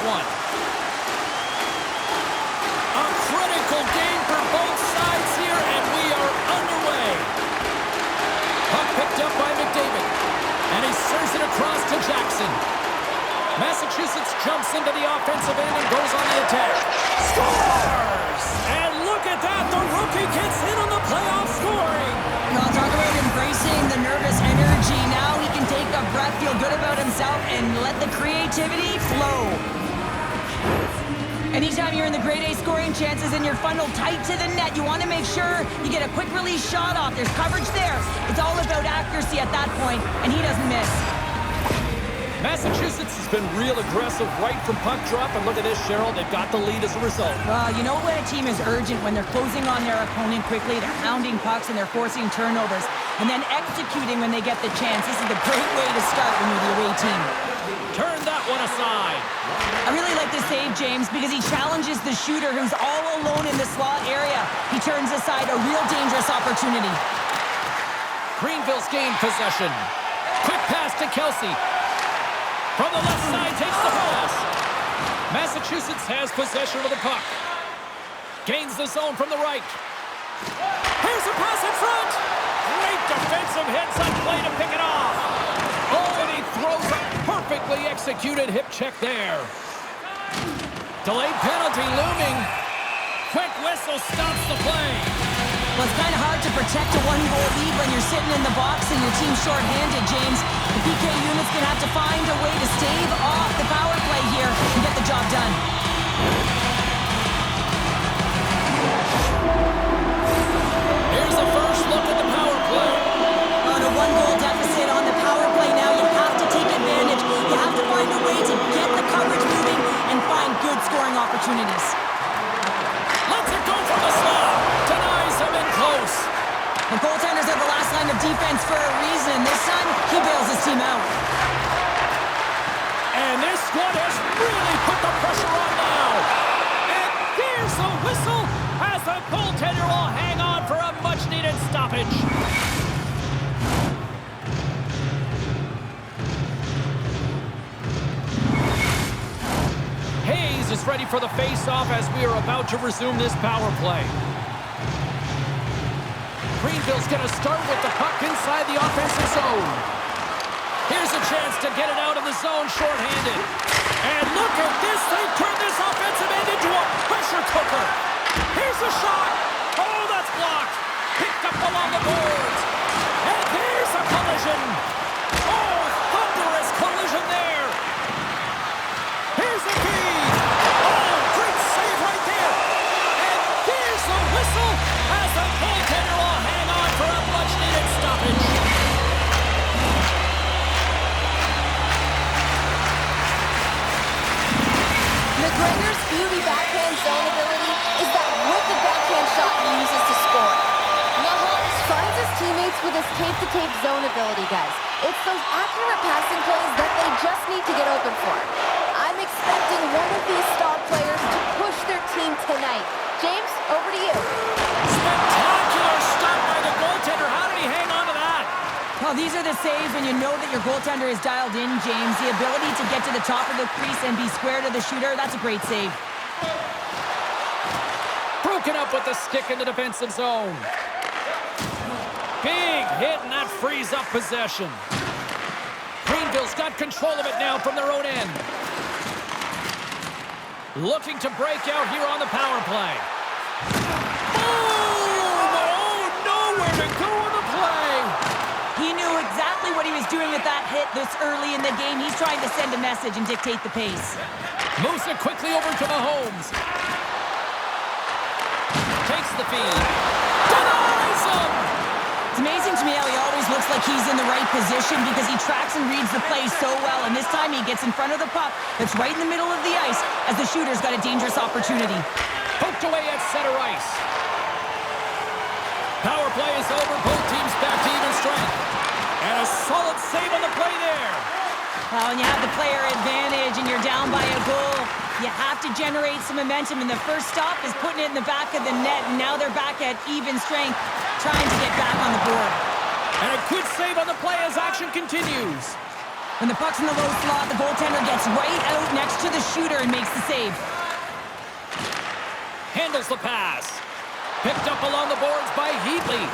one. A critical game for both sides here, and we are underway. Puck picked up by McDavid, and he serves it across to Jackson. Massachusetts jumps into the offensive end and goes on the attack. Scores! And look at that, the rookie gets in on the playoff scoring. I'll talk about embracing the nervous energy. Now he can take a breath, feel good about himself, and let the creativity flow. Anytime you're in the grade A scoring chances and you're funneled tight to the net, you want to make sure you get a quick release shot off. There's coverage there. It's all about accuracy at that point, and he doesn't miss. Massachusetts has been real aggressive right from puck drop, and look at this, Cheryl. They've got the lead as a result. Well, you know when a team is urgent, when they're closing on their opponent quickly, they're hounding pucks and they're forcing turnovers, and then executing when they get the chance. This is a great way to start when you're the away team. Turn that one aside. I really like this save, James, because he challenges the shooter who's all alone in the slot area. He turns aside a real dangerous opportunity. Greenville's gained possession. Quick pass to Kelsey. From the left side, takes the pass. Massachusetts has possession of the puck. Gains the zone from the right. Here's a pass in front. Great defensive hits on play to pick it off. Oh, and he throws a perfectly executed hip check there. Delayed penalty looming. Quick whistle stops the play. Well, it's kind of hard to protect a one-goal lead when you're sitting in the box and your team's short-handed, James. The PK unit's going to have to find a way to stave off the power play here and get the job done. Here's the first look at the power play. On a one-goal deficit on the power play now, you have to take advantage. You have to find a way to get the coverage moving and find good scoring opportunities. Let's it go from the slot. Denies him in close. The goaltenders are the last line of defense for a reason. This time, he bails his team out. And this squad has really put the pressure on now. And there's a whistle as the goaltender will hang on for a much-needed stoppage. Hayes is ready for the face-off as we are about to resume this power play. Greenville's going to start with the puck inside the offensive zone. Here's a chance to get it out of the zone shorthanded. And look at this. They've turned this offensive end into a pressure cooker. Here's a shot. Oh, that's blocked. Picked up along the boards. And there's a collision. Oh, thunderous collision there. Here's the feed. Oh, great save right there. And there's the whistle as the goaltender will hang on for a much-needed stoppage. McGregor's beauty backhand zone ability is that wicked backhand shot he uses to score. Mahomes finds his teammates with his tape-to-tape zone ability, guys. It's those accurate passing plays that they just need to get open for. I'm expecting one of these star players to push their team tonight. James, over to you. Spectacular stop by the goaltender. How did he hang on to that? Well, these are the saves when you know that your goaltender is dialed in, James. The ability to get to the top of the crease and be square to the shooter, that's a great save. Broken up with the stick in the defensive zone. Big hit, and that frees up possession. Greenville's got control of it now from their own end. Looking to break out here on the power play. Oh, nowhere to go on the play. He knew exactly what he was doing with that hit this early in the game. He's trying to send a message and dictate the pace. Moves it quickly over to Mahomes. Takes the feed. Denies him! It's amazing to me how he always looks like he's in the right position because he tracks and reads the play so well. And this time he gets in front of the puck that's right in the middle of the ice as the shooter's got a dangerous opportunity. Poked away at center ice. Power play is over. Both teams back to even strength. And a solid save on the play there. Well, when you have the player advantage and you're down by a goal, you have to generate some momentum. And the first stop is putting it in the back of the net. And now they're back at even strength, trying to get back on the board. And a good save on the play as action continues. When the puck's in the low slot, the goaltender gets right out next to the shooter and makes the save. Handles the pass. Picked up along the boards by Heatley.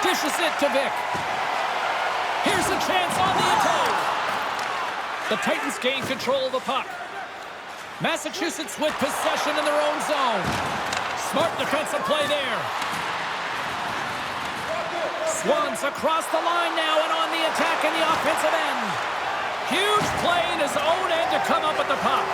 Dishes it to Vic. Here's a chance on the attack. The Titans gain control of the puck. Massachusetts with possession in their own zone. Smart defensive play there. Swans across the line now and on the attack in the offensive end. Huge play in his own end to come up with the puck.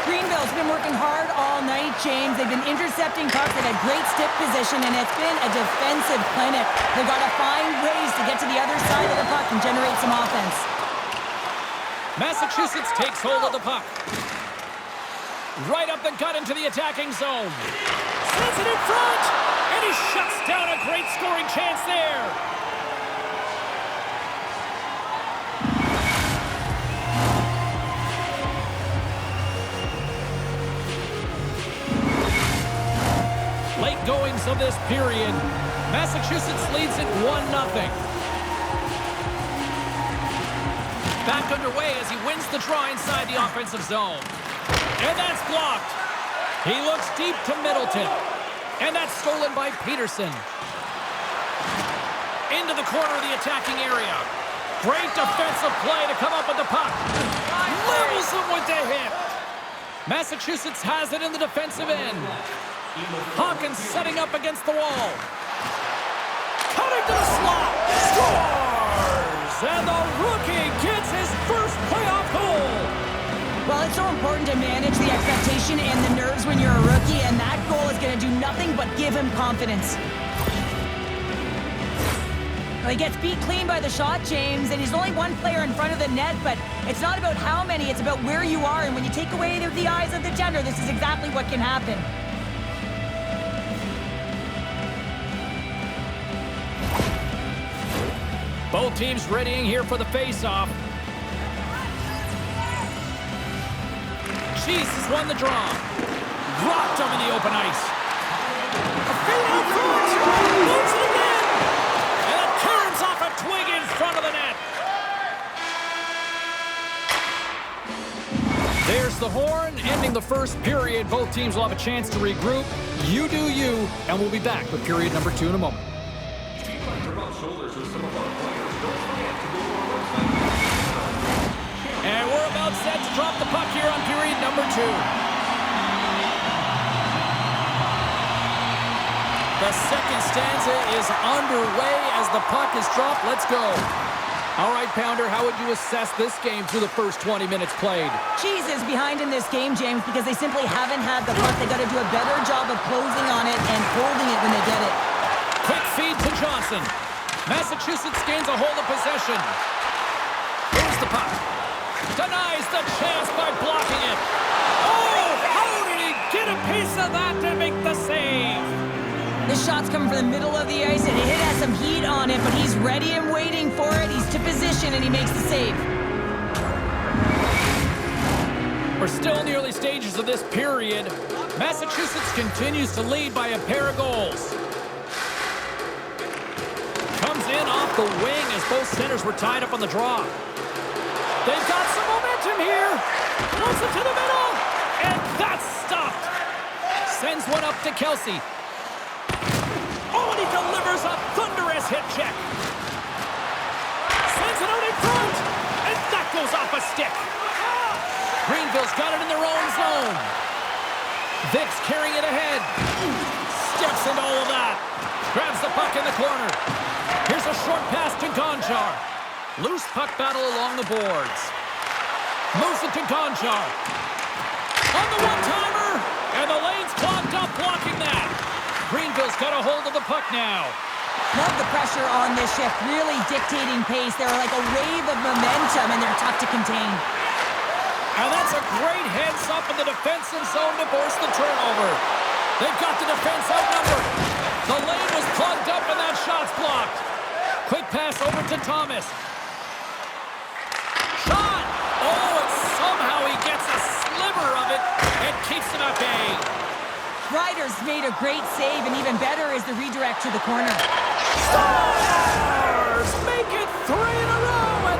Greenville's been working hard all night, James. They've been intercepting pucks. They've had great stick position, and it's been a defensive clinic. They've got to find ways to get to the other side of the puck and generate some offense. Massachusetts takes hold of the puck. Right up the gut into the attacking zone. Sends it in front, and he shuts down a great scoring chance there. Late goings of this period. Massachusetts leads it 1-0. Back underway as he wins the draw inside the offensive zone. And that's blocked. He looks deep to Middleton. And that's stolen by Peterson. Into the corner of the attacking area. Great defensive play to come up with the puck. Levels him with the hit. Massachusetts has it in the defensive end. Hawkins setting up against the wall. Cutting to the slot. Scores! And the rookie gets his first playoff goal. Well, it's so important to manage the expectation and the nerves when you're a rookie, and that goal is going to do nothing but give him confidence. Well, he gets beat clean by the shot, James, and he's only one player in front of the net, but it's not about how many, it's about where you are, and when you take away the eyes of the defender, this is exactly what can happen. Both teams readying here for the face-off. Jesus won the draw. Rocked him in the open ice. A feed out front. Moves it again. And it turns off a twig in front of the net. There's the horn, ending the first period. Both teams will have a chance to regroup. You do you, and we'll be back with period number 2 in a moment. And we're about set to drop the puck here on period number 2. The second stanza is underway as the puck is dropped. Let's go. All right, Pounder, how would you assess this game through the first 20 minutes played? Cheese is behind in this game, James, because they simply haven't had the puck. They got to do a better job of closing on it and holding it when they get it. Quick feed to Johnson. Massachusetts gains a hold of possession. Here's the puck. Denies the chance by blocking it. Oh, how did he get a piece of that to make the save? This shot's coming from the middle of the ice, and it has some heat on it, but he's ready and waiting for it. He's to position, and he makes the save. We're still in the early stages of this period. Massachusetts continues to lead by a pair of goals. Comes in off the wing as both centers were tied up on the draw. They've got some momentum here. Throws it to the middle. And that's stopped. Sends one up to Kelsey. Oh, and he delivers a thunderous hit check. Sends it out in front. And that goes off a stick. Greenville's got it in their own zone. Vic's carrying it ahead. Steps into all of that. Grabs the puck in the corner. Here's a short pass to Gonchar. Loose puck battle along the boards. Moves it to Gonchar. On the one-timer. And the lane's clogged up, blocking that. Greenville's got a hold of the puck now. Love the pressure on this shift, really dictating pace. They're like a wave of momentum, and they're tough to contain. And that's a great heads-up in the defensive zone to force the turnover. They've got the defense outnumbered. The lane was plugged up, and that shot's blocked. Quick pass over to Thomas. Shot! Oh, and somehow he gets a sliver of it and keeps him at bay. Ryder's made a great save, and even better is the redirect to the corner. Stars! Make it 3 in a row, and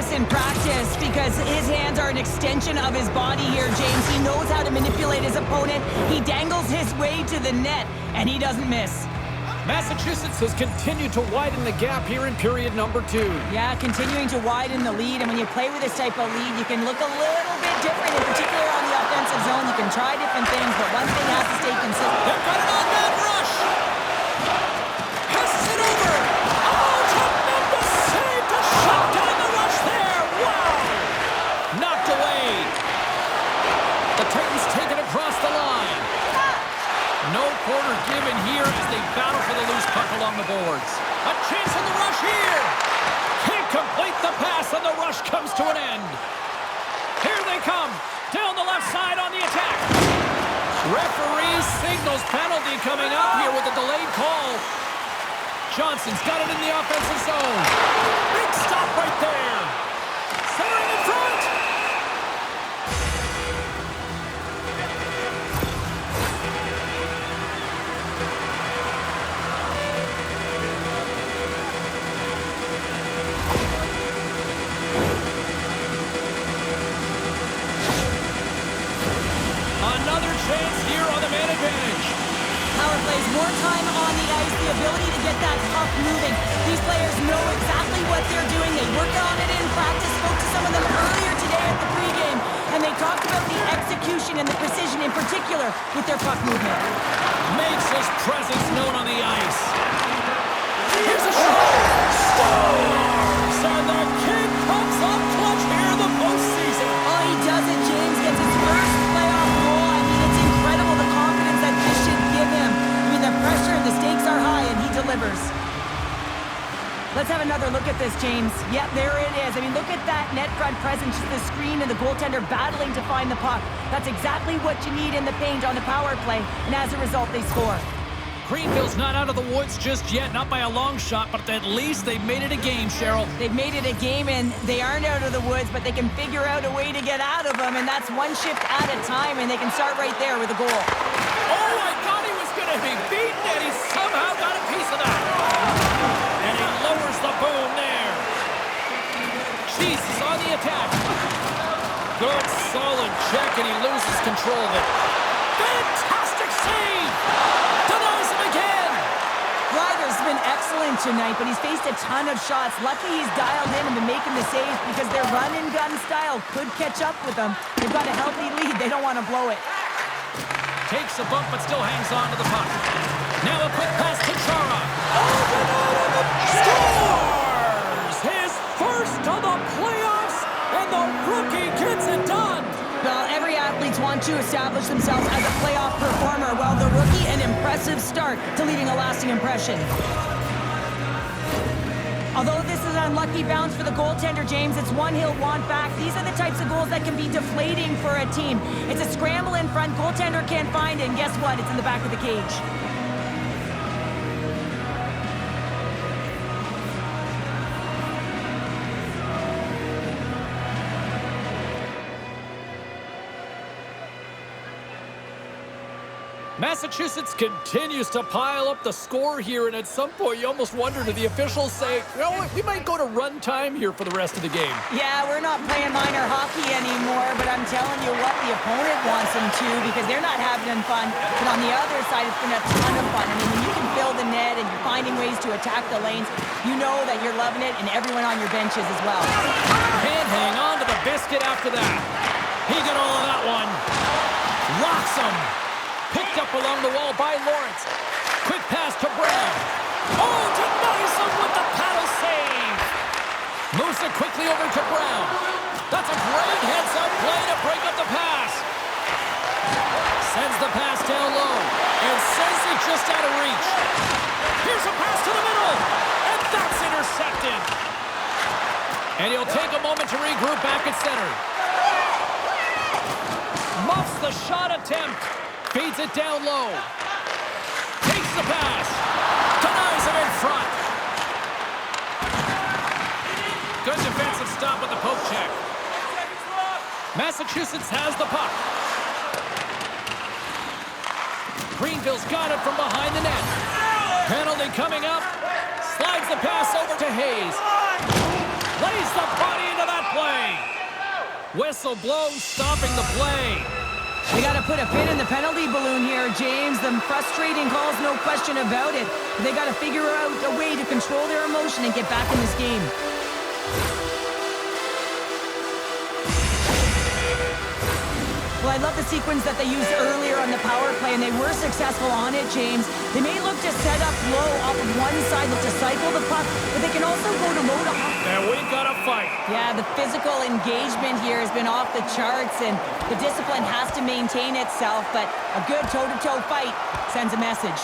this in practice because his hands are an extension of his body here, James. He knows how to manipulate his opponent. He dangles his way to the net, and he doesn't miss. Massachusetts has continued to widen the gap here in period number 2. Yeah, continuing to widen the lead, and when you play with this type of lead, you can look a little bit different, in particular on the offensive zone. You can try different things, but one thing has to stay consistent. They've got an on-man rush! Passes it over! Oh, tremendous save to shut down the rush there! Wow! Knocked away. The Titans take it across the line. No corner given here as they battle for the loose puck along the boards. A chance on the rush here. Can't complete the pass, and the rush comes to an end. Here they come. Down the left side on the attack. Referee signals penalty coming up here with a delayed call. Johnson's got it in the offensive zone. Big stop right there. Centering in front. Another chance here on the man advantage. Power plays, more time on the ice, the ability to get that puck moving. These players know exactly what they're doing. They worked on it in practice, spoke to some of them earlier today at the pregame, and they talked about the execution and the precision in particular with their puck movement. Makes his presence known on the ice. Here's a shot. Scores! And the kid comes up clutch here in the postseason. Oh, he does it, James. Gets his first playoff goal. I mean, it's incredible the confidence that this should give him. I mean, the pressure, the stakes are high, and he delivers. Let's have another look at this, James. Yep, there it is. I mean, look at that net front presence, the screen and the goaltender battling to find the puck. That's exactly what you need in the paint on the power play, and as a result, they score. Greenville's not out of the woods just yet, not by a long shot, but at least they've made it a game, Cheryl. They've made it a game, and they aren't out of the woods, but they can figure out a way to get out of them, and that's one shift at a time, and they can start right there with a goal. Oh, I thought he was going to be beaten, and he somehow got a piece of that. And he lowers the boom there. Cheese is on the attack. Good, solid check, and he loses control of it. Fantastic save! Denies him again! Ryder's been excellent tonight, but he's faced a ton of shots. Lucky he's dialed in and been making the saves because their run-and-gun style could catch up with them. They've got a healthy lead. They don't want to blow it. Takes a bump, but still hangs on to the puck. Now a quick pass to Chara. Scores! His first of the playoffs, and the rookie gets it done! Well, every athlete wants to establish themselves as a playoff performer, while the rookie, an impressive start to leaving a lasting impression. Although this is an unlucky bounce for the goaltender, James, it's one he'll want back. These are the types of goals that can be deflating for a team. It's a scramble in front, goaltender can't find it, and guess what? It's in the back of the cage. Massachusetts continues to pile up the score here, and at some point you almost wonder, do the officials say, you know what, we might go to run time here for the rest of the game. Yeah, we're not playing minor hockey anymore, but I'm telling you what, the opponent wants them to because they're not having fun. But on the other side, it's been a ton of fun. I mean, when you can fill the net and you're finding ways to attack the lanes, you know that you're loving it, and everyone on your bench is as well. Can't hang on to the biscuit after that. He got all of that one. Rocks him. Picked up along the wall by Lawrence. Quick pass to Brown. Oh, denies him with the paddle save. Moves it quickly over to Brown. That's a great heads-up play to break up the pass. Sends the pass down low and sends it just out of reach. Here's a pass to the middle, and that's intercepted. And he'll take a moment to regroup back at center. Muffs the shot attempt. Feeds it down low. Takes the pass. Denies him in front. Good defensive stop with the poke check. Massachusetts has the puck. Greenville's got it from behind the net. Penalty coming up. Slides the pass over to Hayes. Lays the body into that play. Whistle blown, stopping the play. They got to put a pin in the penalty balloon here, James. The frustrating calls, no question about it. They got to figure out a way to control their emotion and get back in this game. Well, I love the sequence that they used earlier on the power play, and they were successful on it, James. They may look to set up low off of one side, look to cycle the puck, but they can also go to low to... And we got a fight. Yeah, the physical engagement here has been off the charts, and the discipline has to maintain itself, but a good toe-to-toe fight sends a message.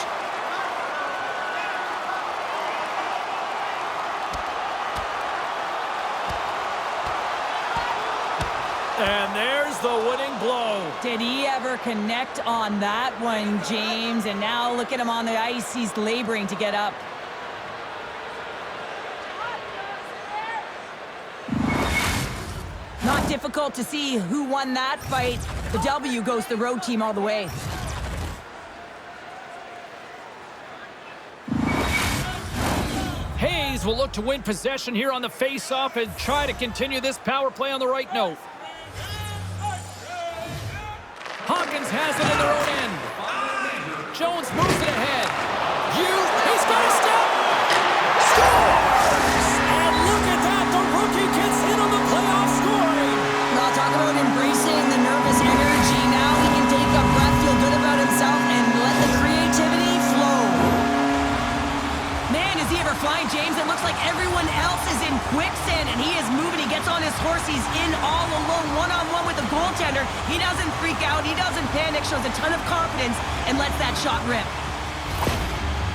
And there's the winning blow. Did he ever connect on that one, James? And now look at him on the ice. He's laboring to get up. Not difficult to see who won that fight. The W goes to the road team all the way. Hayes will look to win possession here on the face-off and try to continue this power play on the right note. Hawkings has it in their own end. Jones moves it ahead. He's got a step. Scores! And look at that, the rookie gets in on the playoff scoring. Well, talk about embracing the nervous energy. Now he can take a breath, feel good about himself, and let the creativity flow. Man, is he ever flying, James? It looks like everyone else is in quicksand, and he is moving. He gets on his horse. He's in all alone, one-on-one with the goaltender. He doesn't freak out. He doesn't panic. Shows a ton of confidence and lets that shot rip.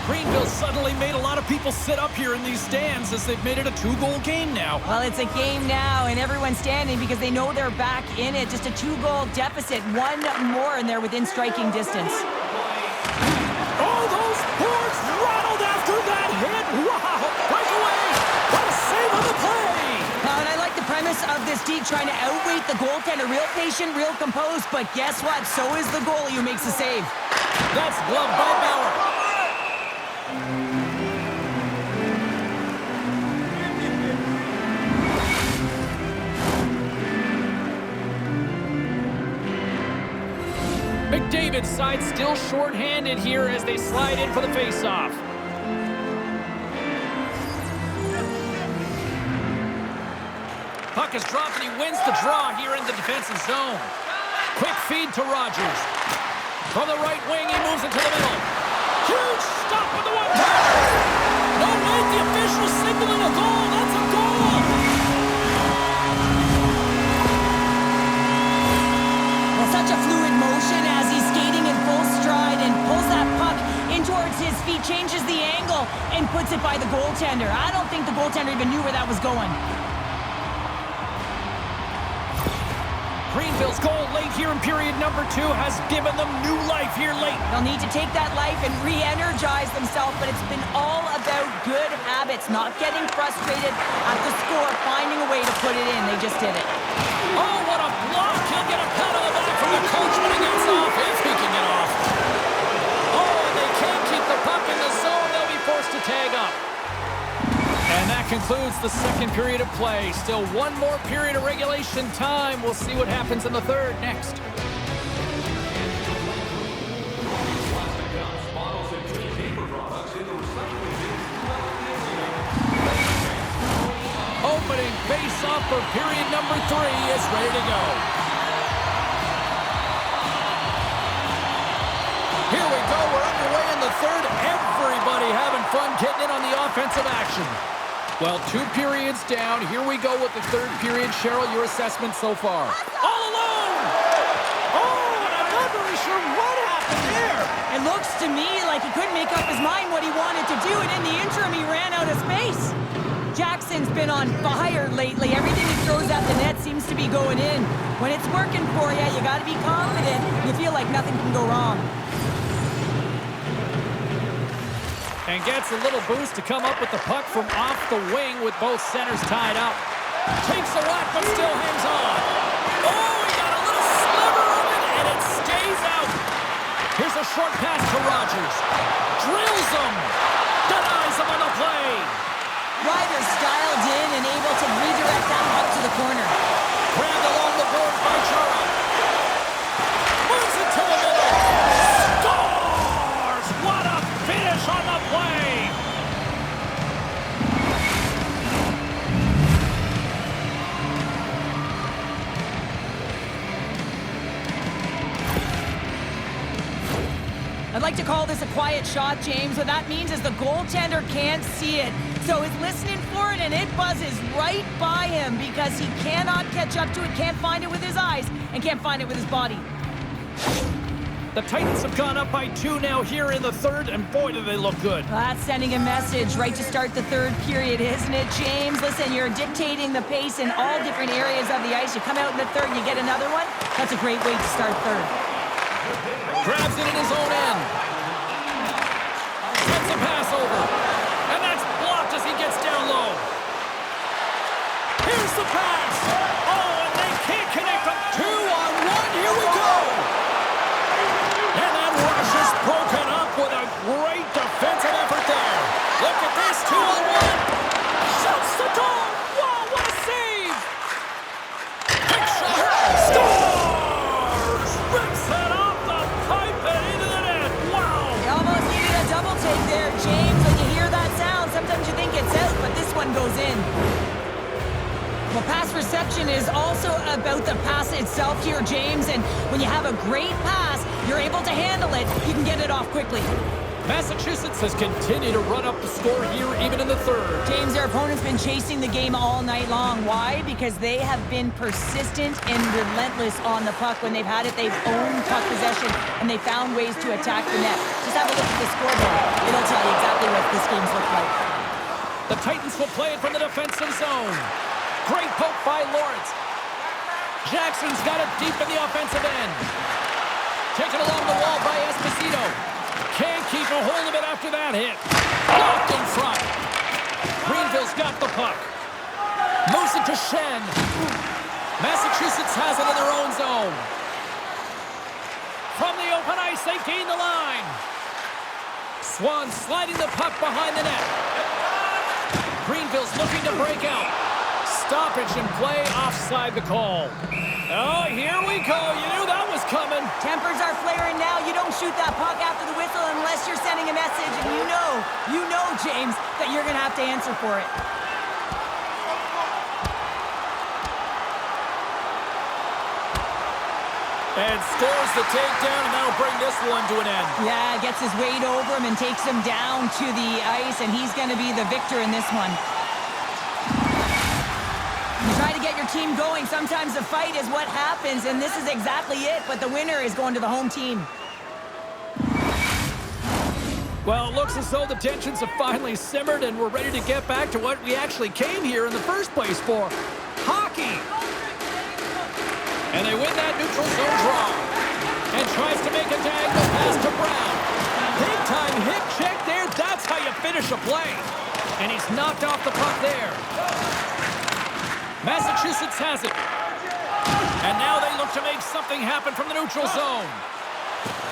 Greenville suddenly made a lot of people sit up here in these stands as they've made it a 2-goal game now. Well, it's a game now, and everyone's standing because they know they're back in it. Just a 2-goal deficit. One more, and they're within striking distance. Oh, those boards rattled after that hit. Wow, breakaway. What a save on the play. And I like the premise of this D trying to outweight the goaltender. Real patient, real composed, but guess what? So is the goalie who makes the save. That's gloved by Bauer. McDavid's side still short-handed here as they slide in for the face-off. Puck is dropped and he wins the draw here in the defensive zone. Quick feed to Rodgers. From the right wing, he moves it to the middle. Huge stop with the one. No, wait, the official signaling a goal. That's a goal. Well, such a fluid motion as he's skating in full stride and pulls that puck in towards his feet, changes the angle, and puts it by the goaltender. I don't think the goaltender even knew where that was going. Greenville's goal late here in period number 2 has given them new life here late. They'll need to take that life and re-energize themselves, but it's been all about good habits, not getting frustrated at the score, finding a way to put it in. They just did it. Oh, what a block! He'll get a pat on the back from the coach when he gets off, if he can get off. Oh, and they can't keep the puck in the zone. They'll be forced to tag up. And that concludes the second period of play. Still one more period of regulation time. We'll see what happens in the third next. Opening face-off for period number 3 is ready to go. Here we go. We're underway in the third. Everybody having fun getting in on the offensive action. Well, 2 periods down. Here we go with the third period. Cheryl, your assessment so far? All alone! Oh, and I'm not really sure what happened there. It looks to me like he couldn't make up his mind what he wanted to do, and in the interim, he ran out of space. Jackson's been on fire lately. Everything he throws at the net seems to be going in. When it's working for you, you got to be confident. You feel like nothing can go wrong. And gets a little boost to come up with the puck from off the wing with both centers tied up. Takes a whack, but still hangs on. Oh, he got a little sliver of it, and it stays out. Here's a short pass to Rodgers. Drills him. Denies him on the play. Rodgers dialed in and able to redirect that up to the corner. Grabbed along the boards by Chara. Moves it to the middle. Scores! What a finish on the play! I'd like to call this a quiet shot, James. What that means is the goaltender can't see it. So he's listening for it, and it buzzes right by him because he cannot catch up to it, can't find it with his eyes, and can't find it with his body. The Titans have gone up by 2 now here in the third, and boy, do they look good. Well, that's sending a message right to start the third period, isn't it, James? Listen, you're dictating the pace in all different areas of the ice. You come out in the third, you get another one. That's a great way to start third. Grabs it in his own end. Sends a pass over. And that's blocked as he gets down low. Here's the pass. Oh, and they can't connect them. 2-on-1. Here we go. And that rush is broken up with a great defensive effort there. Look at this. 2-on-1. Shoots the goal. Wow, what a save. Quick shot. Scores. Rips it off. Take there, James. When you hear that sound, sometimes you think it's out, but this one goes in. Well, pass reception is also about the pass itself here, James, and when you have a great pass, you're able to handle it, you can get it off quickly. Massachusetts has continued to run up the score here, even in the third. James, their opponent's been chasing the game all night long. Why? Because they have been persistent and relentless on the puck. When they've had it, they've owned puck possession, and they found ways to attack the net. Just have a look at the scoreboard. It'll tell you exactly what this game's looked like. The Titans will play it from the defensive zone. Great poke by Lawrence. Jackson's got it deep in the offensive end. Taken along the wall by Esposito. Can't keep a hold of it after that hit. Blocked in front. Greenville's got the puck. Moves it to Shen. Massachusetts has it in their own zone. From the open ice, they gain the line. Swan sliding the puck behind the net. Greenville's looking to break out. Stoppage in play, offside the call. Oh, here we go. You knew that was coming. Tempers are flaring now. You don't shoot that puck after the whistle unless you're sending a message. And you know, James, that you're going to have to answer for it. And scores the takedown, and that'll bring this one to an end. Yeah, gets his weight over him and takes him down to the ice, and he's going to be the victor in this one. You try to get your team going. Sometimes the fight is what happens, and this is exactly it. But the winner is going to the home team. Well, it looks as though the tensions have finally simmered, and we're ready to get back to what we actually came here in the first place for. Hockey! And they win that neutral zone draw. And tries to make a diagonal pass to Brown. Big-time hip check there. That's how you finish a play. And he's knocked off the puck there. Massachusetts has it. And now they look to make something happen from the neutral zone.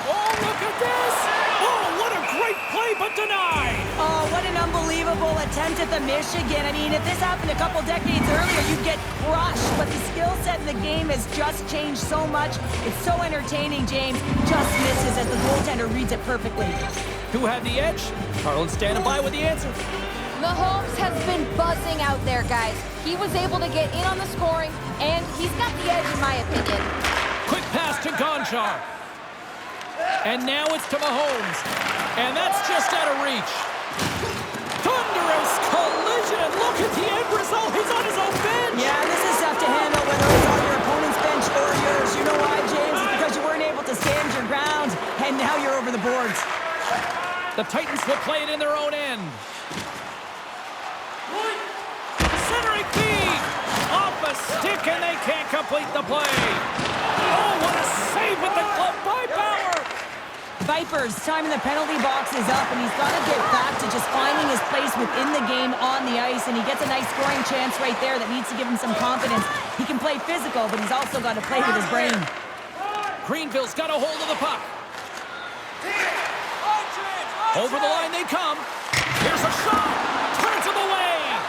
Oh, look at this! Oh, what a great play, but denied! Oh, what an unbelievable attempt at the Michigan. I mean, if this happened a couple decades earlier, you'd get crushed. But the skill set in the game has just changed so much. It's so entertaining, James. Just misses as the goaltender reads it perfectly. Who had the edge? Carlin standing by with the answer. Mahomes has been buzzing out there, guys. He was able to get in on the scoring, and he's got the edge, in my opinion. Quick pass to Gonchar. And now it's to Mahomes. And that's just out of reach. Thunderous collision. Look at the end result. He's on his own bench. Yeah, this is tough to handle, whether it's on your opponent's bench or yours. You know why, James? It's because you weren't able to stand your ground, and now you're over the boards. The Titans will play it in their own end. Centering feed. Off a stick, and they can't complete the play. Oh, what a save with the glove by Bauer. Vipers, time in the penalty box is up, and he's got to get back to just finding his place within the game on the ice, and he gets a nice scoring chance right there that needs to give him some confidence. He can play physical, but he's also got to play with his brain. Greenville's got a hold of the puck. Over the line they come. Here's a shot. Turns him away.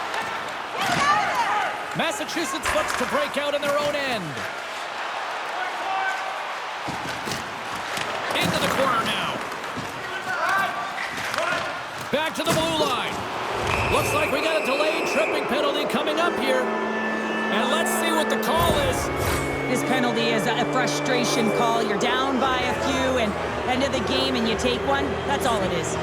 Massachusetts looks to break out in their own end. Into the corner now. Back to the blue line. Looks like we got a delayed tripping penalty coming up here. And let's see what the call is. This penalty is a frustration call. You're down by a few and end of the game and you take one. That's all it is.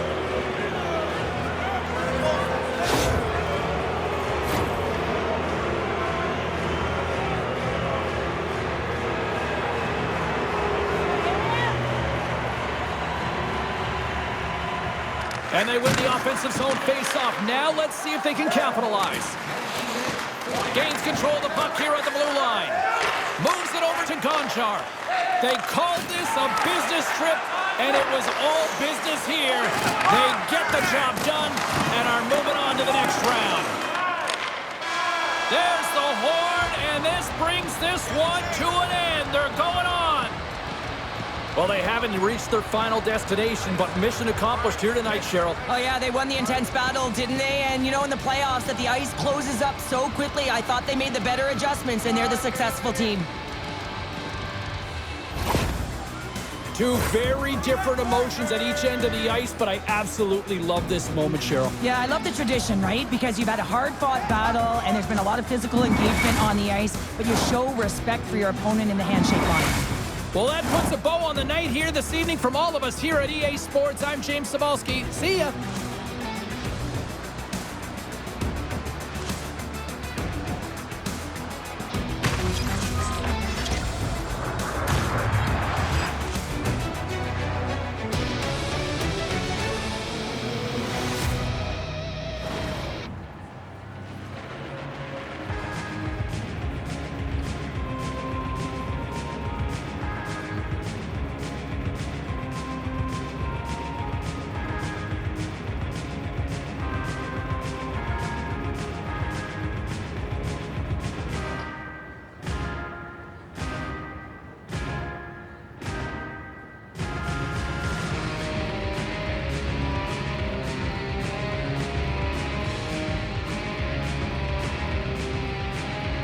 And they win the offensive zone face-off. Now let's see if they can capitalize. Gains control of the puck here at the blue line. Moves it over to Gonchar. They called this a business trip, and it was all business here. They get the job done and are moving on to the next round. There's the horn, and this brings this one to an end. They're going on. Well, they haven't reached their final destination, but mission accomplished here tonight, Cheryl. Oh, yeah, they won the intense battle, didn't they? And, you know, in the playoffs, that the ice closes up so quickly, I thought they made the better adjustments, and they're the successful team. Two very different emotions at each end of the ice, but I absolutely love this moment, Cheryl. Yeah, I love the tradition, right? Because you've had a hard-fought battle, and there's been a lot of physical engagement on the ice, but you show respect for your opponent in the handshake line. Well, that puts a bow on the night here this evening from all of us here at EA Sports. I'm James Cebulski. See ya.